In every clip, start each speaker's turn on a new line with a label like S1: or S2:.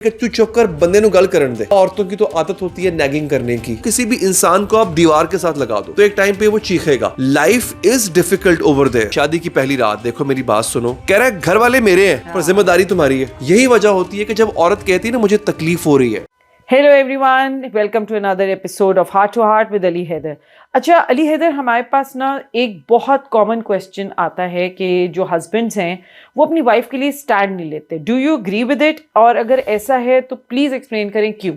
S1: कि तू चुप कर बंदे नु गल करन दे। औरतों की तो आदत होती है नैगिंग करने की। किसी भी इंसान को आप दीवार के साथ लगा दो तो एक टाइम पे वो चीखेगा। Life is difficult over there. शादी की पहली रात, देखो मेरी बात सुनो, कह रहा है घर वाले मेरे हैं पर जिम्मेदारी तुम्हारी है। यही वजह होती है कि जब औरत कहती है ना मुझे तकलीफ हो रही है।
S2: Hello everyone, welcome to another episode of heart to heart with Ali Haider. अच्छा अली हैदर, हमारे पास ना एक बहुत कॉमन क्वेश्चन आता है कि जो हस्बैंड्स हैं वो अपनी वाइफ के लिए स्टैंड नहीं लेते। Do you agree with it? और अगर ऐसा है तो प्लीज एक्सप्लेन करें क्यों।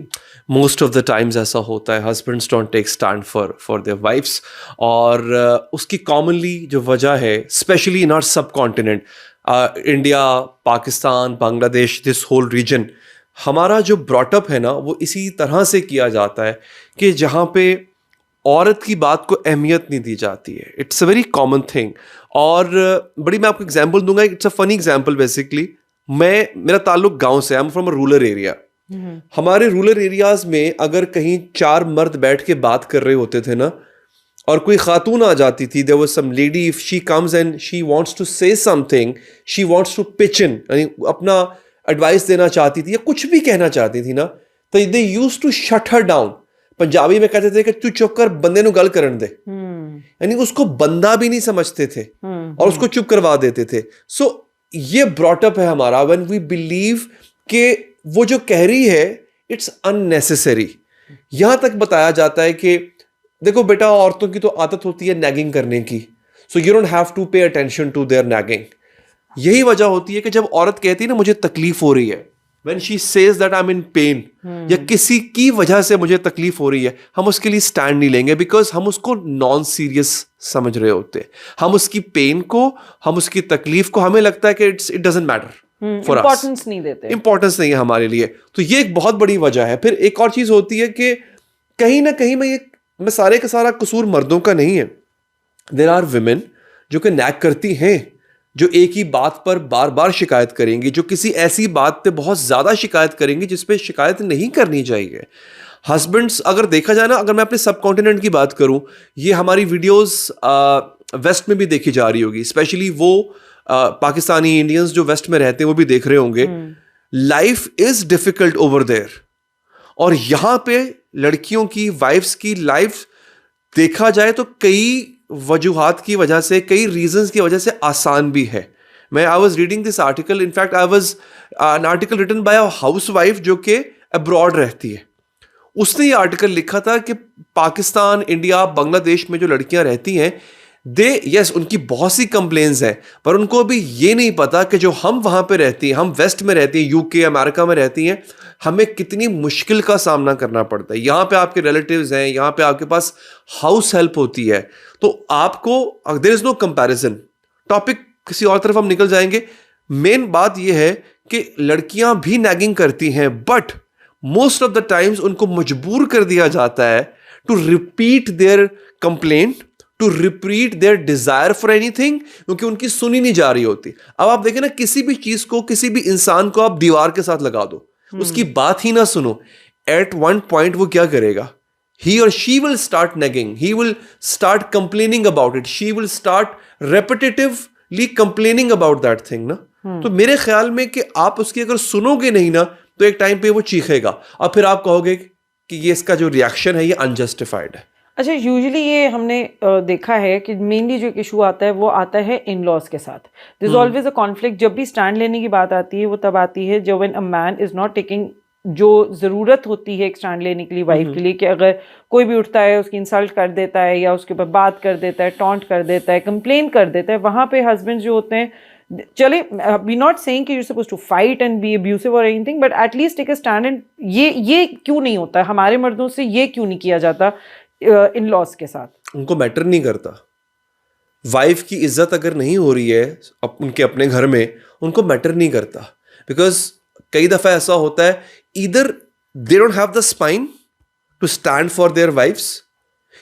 S1: मोस्ट ऑफ द टाइम्स ऐसा होता है, husbands don't take stand for their wives. और उसकी कॉमनली जो वजह है, specially in our subcontinent, India, Pakistan, Bangladesh, this whole region, हमारा जो ब्रॉटअप है ना वो इसी तरह से किया जाता है कि जहाँ पे औरत की बात को अहमियत नहीं दी जाती है। It's a very common thing. और बड़ी मैं आपको एग्जांपल दूंगा, it's a funny example. Basically मेरा ताल्लुक गांव से, I am from a rural area. हमारे रूरल एरियाज में अगर कहीं चार मर्द बैठ के बात कर रहे होते थे ना और कोई खातून आ जाती थी, there was some lady, if she comes and she wants to say something, she wants to pitch in, यानी अपना एडवाइस देना चाहती थी या कुछ भी कहना चाहती थी ना, तो they used to shut her down. Punjabi में कहते थे कि तू चुप कर बंदे नु गल करन दे। यानी उसको बंदा भी नहीं समझते थे और उसको चुप करवा देते थे। सो ये ब्रॉटअप है हमारा, व्हेन वी बिलीव कि वो जो कह रही है इट्स अननेसेसरी। यहां तक बताया जाता है कि देखो बेटा, औरतों की तो आदत होती है नैगिंग करने की, so you don't have to pay attention to their nagging. यही वजह होती है कि जब औरत कहती है ना मुझे तकलीफ हो रही है, when she says that I'm in pain, या किसी की वजह से मुझे तकलीफ हो रही है, हम उसके लिए स्टैंड नहीं लेंगे बिकॉज हम उसको नॉन सीरियस समझ रहे होते हैं। हम उसकी पेन को, हम उसकी तकलीफ को, हमें लगता है कि it doesn't matter for us,
S2: importance नहीं देते, इंपॉर्टेंस
S1: नहीं है हमारे लिए। तो ये एक बहुत बड़ी वजह है। फिर एक और चीज होती है कि कहीं ना कहीं मैं सारे का सारा कसूर मर्दों का नहीं है। देयर आर विमेन जो कि नैग करती हैं, जो एक ही बात पर बार बार शिकायत करेंगी, जो किसी ऐसी बात पे बहुत ज़्यादा शिकायत करेंगी जिस पे शिकायत नहीं करनी चाहिए। हस्बैंड्स, अगर देखा जाए ना, अगर मैं अपने सब कॉन्टिनेंट की बात करूं, ये हमारी वीडियोस वेस्ट में भी देखी जा रही होगी, स्पेशली वो पाकिस्तानी इंडियंस जो वेस्ट में रहते हैं वो भी देख रहे होंगे। Life is difficult over there. और यहाँ पे लड़कियों की, वाइफ्स की लाइफ देखा जाए तो कई वजूहात की वजह से, कई रीजंस की वजह से आसान भी है। I was reading this article, in fact I was an article written by a housewife जो कि अब्रॉड रहती है। उसने ये आर्टिकल लिखा था कि पाकिस्तान, इंडिया, बांग्लादेश में जो लड़कियां रहती हैं, उनकी बहुत सी कंप्लेंट्स हैं, पर उनको अभी ये नहीं पता कि जो हम वहां पे रहती हैं, हम वेस्ट में रहती हैं, यूके, अमेरिका में रहती हैं, हमें कितनी मुश्किल का सामना करना पड़ता है। यहाँ पे आपके रिलेटिव्स हैं, यहाँ पे आपके पास हाउस हेल्प होती है, तो आपको there is no comparison. Topic किसी और तरफ हम निकल जाएंगे। मेन बात यह है कि लड़कियां भी नैगिंग करती हैं, but most of the times उनको मजबूर कर दिया जाता है to repeat their complaint, to repeat their desire for anything, क्योंकि उनकी सुनी नहीं जा रही होती। अब आप देखें ना, किसी भी चीज को, किसी भी इंसान को आप दीवार के साथ लगा दो, उसकी बात ही ना सुनो, एट वन पॉइंट वो क्या करेगा? He or she will start nagging. He will start complaining about it. She will start repetitively complaining about that thing ना। तो मेरे ख्याल में कि आप उसकी अगर सुनोगे नहीं ना तो एक टाइम पे वो चीखेगा और फिर आप कहोगे कि ये इसका जो रिएक्शन है ये अनजस्टिफाइड है।
S2: अच्छा, यूजुअली ये हमने देखा है कि मेनली जो इशू आता है वो आता है इन लॉज के साथ। This is always a conflict. जब भी स्टैंड लेने की बात आती है वो तब आती है जब when a man is not taking जो ज़रूरत होती है एक स्टैंड लेने के लिए वाइफ के लिए, कि अगर कोई भी उठता है उसकी इंसल्ट कर देता है या उसके ऊपर बात कर देता है, टॉन्ट कर देता है, कंप्लेन कर देता है, वहाँ पे हस्बैंड जो होते हैं, चले वी नॉट सेइंग कि you suppose to fight and be abusive और anything, but at least take a stand. And ये क्यों नहीं होता है हमारे मर्दों से? ये क्यों नहीं किया जाता इन लॉज के साथ?
S1: उनको मैटर नहीं करता। वाइफ की इज्जत अगर नहीं हो रही है उनके अपने घर में, उनको मैटर नहीं करता। बिकॉज कई दफा ऐसा होता है, either they don't have the spine to stand for their wives,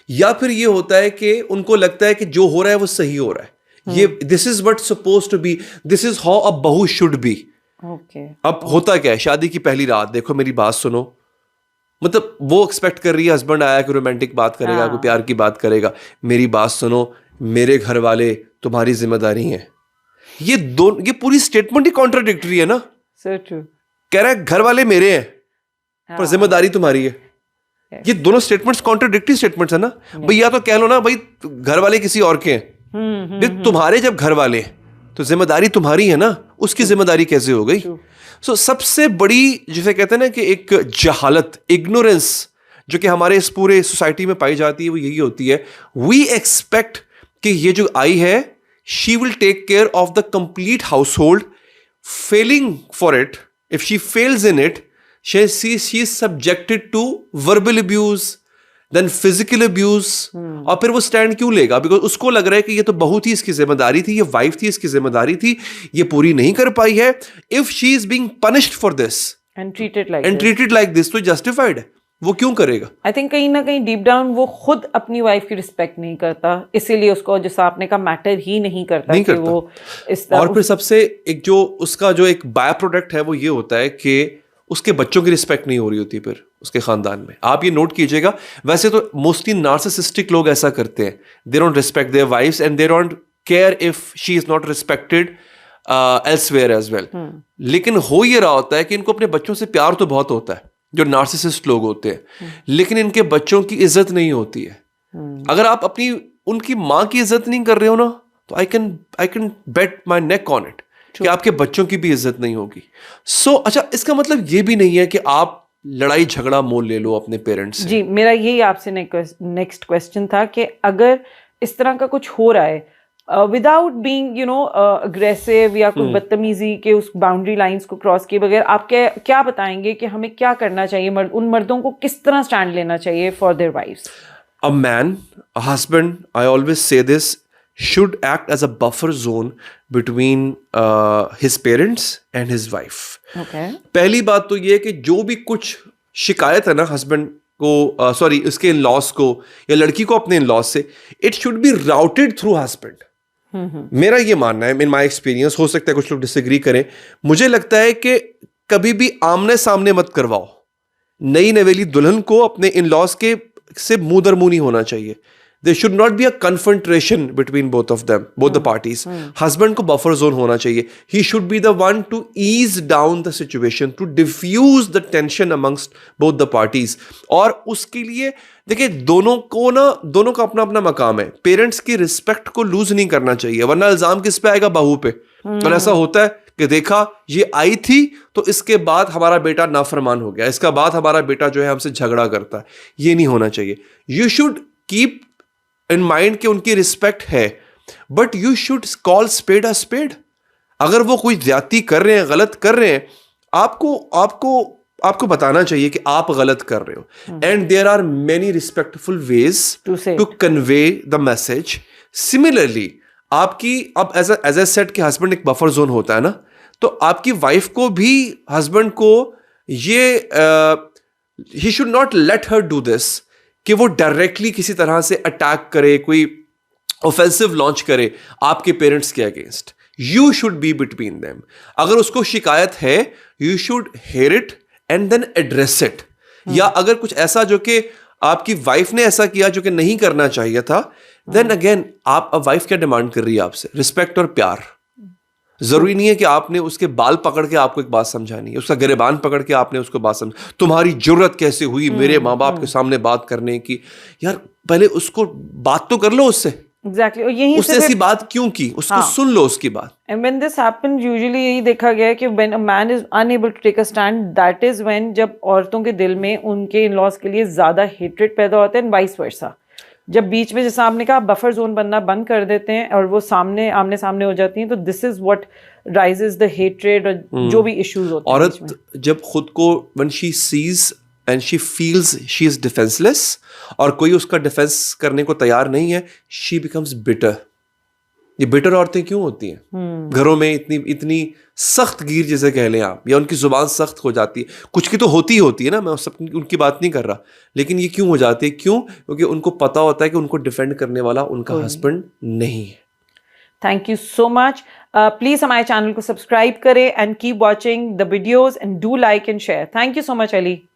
S1: या फिर ये होता है कि उनको लगता है कि जो हो रहा है वो सही हो रहा है। ये this is what suppose to be, this is how a bahu should B. अब होता क्या है, शादी की पहली रात, देखो मेरी बात सुनो, मतलब वो एक्सपेक्ट कर रही है हस्बैंड आया कि रोमांटिक बात करेगा, कोई प्यार की बात करेगा। मेरी बात सुनो, मेरे घर वाले तुम्हारी जिम्मेदारी हैं। ये पूरी स्टेटमेंट ही कॉन्ट्राडिक्टरी है ना।
S2: So true.
S1: कह रहा है घर वाले मेरे हैं पर जिम्मेदारी तुम्हारी है। ये दोनों स्टेटमेंट्स कॉन्ट्राडिक्टरी स्टेटमेंट्स है ना भाई। या तो कह लो ना भाई घर वाले किसी और के हैं, तुम्हारे जब घर वाले तो जिम्मेदारी तुम्हारी है ना, उसकी जिम्मेदारी कैसे हो गई? सो सबसे बड़ी जिसे कहते हैं ना कि एक जहालत, इग्नोरेंस जो कि हमारे इस पूरे सोसाइटी में पाई जाती है वो यही होती है। वी एक्सपेक्ट कि ये जो आई है she will take care of the complete household, failing for it, if she fails in it she is subjected to verbal abuse, then physical abuse. और फिर वो स्टैंड क्यों लेगा? बिकॉज उसको लग रहा है कि ये तो बहू थी, इसकी जिम्मेदारी थी, ये वाइफ थी, इसकी जिम्मेदारी थी, ये पूरी नहीं कर पाई है। If she is being punished for this
S2: and treated
S1: like this तो जस्टिफाइड है, वो क्यों करेगा?
S2: आई थिंक कहीं ना कहीं डीप डाउन वो खुद अपनी वाइफ की रिस्पेक्ट नहीं करता, इसीलिए उसको जैसा आपने कहा मैटर ही नहीं करता कि वो इस तरह।
S1: और फिर सबसे एक जो उसका जो एक बाय प्रोडक्ट है वो ये होता है कि उसके बच्चों की रिस्पेक्ट नहीं हो रही होती फिर उसके खानदान में। आप ये नोट कीजिएगा, वैसे तो मोस्टली नार्सिसिस्टिक लोग ऐसा करते हैं, they don't respect their wives and they don't care if she is not respected elsewhere as well. लेकिन हो ये रहा होता है कि इनको अपने बच्चों से प्यार तो बहुत होता है जो नार्सिसिस्ट लोग होते हैं, लेकिन इनके बच्चों की इज्जत नहीं होती है। अगर आप अपनी उनकी माँ की इज्जत नहीं कर रहे हो ना तो I can bet my neck on it कि आपके बच्चों की भी इज्जत नहीं होगी। सो अच्छा, इसका मतलब ये भी नहीं है कि आप लड़ाई झगड़ा मोल ले लो अपने पेरेंट्स से।
S2: जी, मेरा यही आपसे नेक्स्ट क्वेश्चन था कि अगर इस तरह का कुछ हो रहा है विदाउट बीइंग अग्रेसिव या कुछ बदतमीजी के उस बाउंड्री लाइंस को क्रॉस किए बगैर, आप क्या बताएंगे कि हमें क्या करना चाहिए? उन मर्दों को किस तरह स्टैंड लेना चाहिए for their wives?
S1: A man, a husband, I always say this, should act as a buffer zone between his parents and his wife.
S2: Okay.
S1: पहली बात तो ये है कि जो भी कुछ शिकायत है ना हस्बैंड को, सॉरी उसके इन लॉस को या लड़की को अपने इन लॉस से, it should be routed through husband. मेरा ये मानना है, इन माई एक्सपीरियंस, हो सकता है कुछ लोग डिसएग्री करें, मुझे लगता है कि कभी भी आमने सामने मत करवाओ। नई नवेली दुल्हन को अपने इन लॉस के से मुंह दर मुंह नहीं होना चाहिए। There should not be a confrontation between both of them, both the parties. Husband को buffer zone होना चाहिए. He should be the one to ease down the situation, to diffuse the tension amongst both the parties. और उसके लिए देखिए दोनों का अपना अपना मकाम है। पेरेंट्स की रिस्पेक्ट को लूज नहीं करना चाहिए, वरना इल्जाम किस पे आएगा? बहू पे। और ऐसा होता है कि देखा ये आई थी तो इसके बाद हमारा बेटा नाफरमान हो गया, इसका बाद हमारा बेटा जो है हमसे झगड़ा करता है। ये नहीं होना चाहिए। You should keep in mind कि उनकी रिस्पेक्ट है, but you should call spade a spade. अगर वो कोई ज्यादती कर रहे हैं, गलत कर रहे हैं, आपको बताना चाहिए कि आप गलत कर रहे हो। And there are many respectful ways to convey the message. Similarly आपकी अब एज ए सेट के हस्बैंड एक बफर जोन होता है ना, तो आपकी वाइफ को भी हस्बैंड को ये he should not let her do this कि वो डायरेक्टली किसी तरह से अटैक करे, कोई ऑफेंसिव लॉन्च करे आपके पेरेंट्स के against. You should be between them. अगर उसको शिकायत है, you should hear it and then address it. या अगर कुछ ऐसा जो कि आपकी वाइफ ने ऐसा किया जो कि नहीं करना चाहिए था, देन अगेन आप वाइफ क्या डिमांड कर रही है आपसे? रिस्पेक्ट और प्यार। जरूरी नहीं है कि आपने उसके बाल पकड़ के आपको एक बात समझानी है, उसका गिरेबान पकड़ के आपने उसको बात समझ, तुम्हारी जुर्रत कैसे हुई मेरे माँ बाप के सामने बात करने की? यार पहले उसको बात तो कर लो उससे।
S2: Exactly. और यहीं
S1: उससे ऐसी बात क्यों की? उसको सुन लो उसकी बात।
S2: And when this happens, usually यही देखा गया है कि when a man is unable to take a stand, that is when जब औरतों के दिल में उनके in-laws के लिए ज्यादा hatred पैदा होता है, and vice versa। जब बीच में जैसा आपने कहा बफर जोन बनना बंद कर देते हैं और वो आमने सामने हो जाती हैं, तो this is what rises the hatred और जो भी इश्यूज होते हैं।
S1: औरत जब खुद को when she sees and she feels she is defenceless और कोई उसका डिफेंस करने को तैयार नहीं है, शी बिकम्स बिटर। ये बिटर औरतें क्यों होती हैं? घरों में इतनी सख्त गिर जिसे कह लें आप, या उनकी जुबान सख्त हो जाती है। कुछ की तो होती है ना, मैं सब उनकी बात नहीं कर रहा, लेकिन ये क्यों हो जाती है? क्यों? क्योंकि उनको पता होता है कि उनको डिफेंड करने वाला उनका हस्बैंड नहीं है।
S2: Thank you so much. Please हमारे चैनल को सब्सक्राइब करें and keep watching the videos and do like and share. Thank you so much Ali.